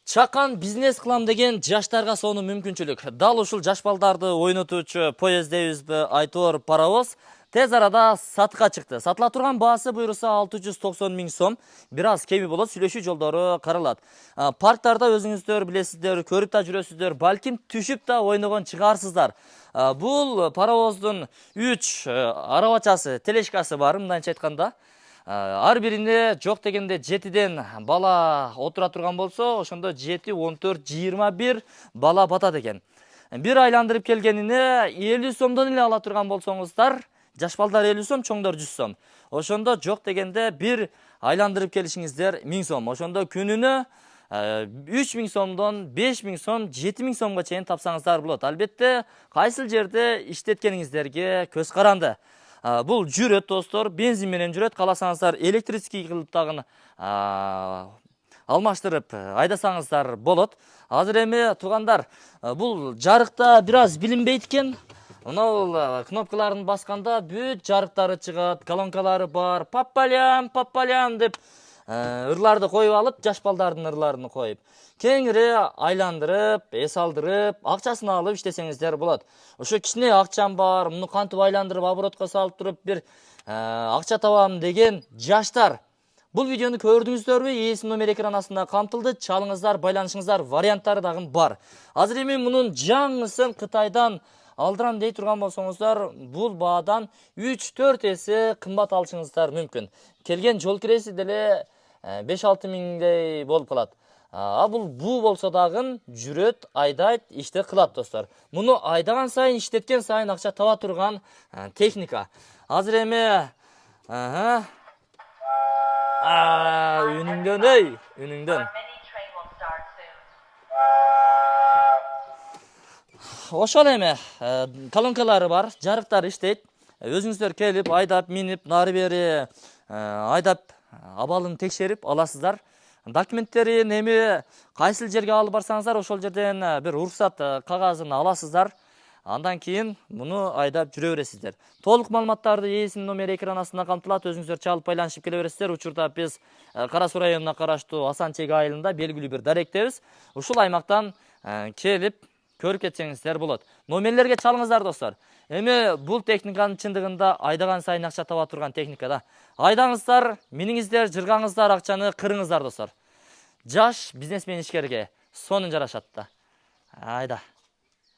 Чакан бизнес кылам деген жаштарга сону мүмкүнчүлүк. Дал ушул жаш балдарды ойнотуучу поездебизби Айтор паровоз тез арада сатка чыкты. Сатыла турган баасы буйруса 690 000 сом. Бир аз кеми болот, сүйлөшүү жолдору каралат. Парктарда өзүңүздөр билесиздер, көрүп да жүрөсүздөр, балким түшүп да ойногон чыгарсыздар. Бул паровоздун 3 арабачасы, тележкасы бар, мындайча айтканда. Ар бирине жок дегенде 7ден бала отура турган болсо, ошондо 7, 14, 21 бала батат экен. Бир айландырып келгенине 50 сомдон эле ала турган болсоңуздар, жаш балдар 50 сом, чоңдор 100 сом. Ошондо жок дегенде бир айландырып келишиңиздер 1000 сом. Ошондо күнүнө 3000 сомдон 5000 сом, 7000 сомго чейин тапсаңыздар болот. Албетте, кайсыл жерде иштеткениңиздерге көз каранды. Бул жүрөт достор, бензин менен жүрөт, каласаңыздар электрический кылып дагы алмаштырып айдасаңыздар болот. Азыр эми туугандар, бул жарыкта бир аз билинбейт экен. Мына кнопкаларын басканда бүт жарыктары чыгат, колонкалары бар. Папалям, папалям деп ырларды коюп алып, жаш балдардын ырларын коюп, кеңири айландырып, эс алдырып, акчасын алып иштесеңиздер болот. Ошо кичине акчам бар, муну кантип айландырып, оборотко салып туруп бир акча табам деген жаштар, бул видеону көрдүңүздөрбү? ээсинин номер экранасында камтылды. Чалыңыздар, байланышыңыздар, варианттары дагы бар. Азыр эми мунун жаңысын Кытайдан алдырам дей турган болсоңуздар, бул баадан 3-4 эсе кымбат алышыңыздар мүмкүн. Келген жол киреси деле 5-6 миңдей болуп калат. Бул болсо дагы жүрөт, айдайт, иште кылат достор. Муну айдаган сайын, иштеткен сайын акча таба турган техника. Азыр эми үнүңдөн ошол эми колонкалары бар, жарыктары иштейт. Өзүңүздөр келип, айдап, минип, нары бери айдап, абалын текшерип аласыздар. Документтерин эми кайсыл жерге алып барсаңыздар, ошол жерден бир уруксат кагазын аласыздар. Андан кийин муну айдап жүрө бересиздер. Толук маалыматтарды ээсинин номер экранасында камтылат. Өзүңүздөр чалып байланышып келе бересиздер. Учурда биз Кара Суу районуна караштуу Асан Чеги айылында белгилүү бир даректебиз. Ушул аймактан келип көрүп кетсеңиздер болот. Номерлерге чалыңыздар достор. Эми бул техниканын чындыгында айдаган сайын акча таба турган техника да. Айдаңыздар, миниңиздер, жыргаңыздар, акчаны кырыңыздар достор. Жаш бизнесмен ишкерге сонун жарашат да. Айда.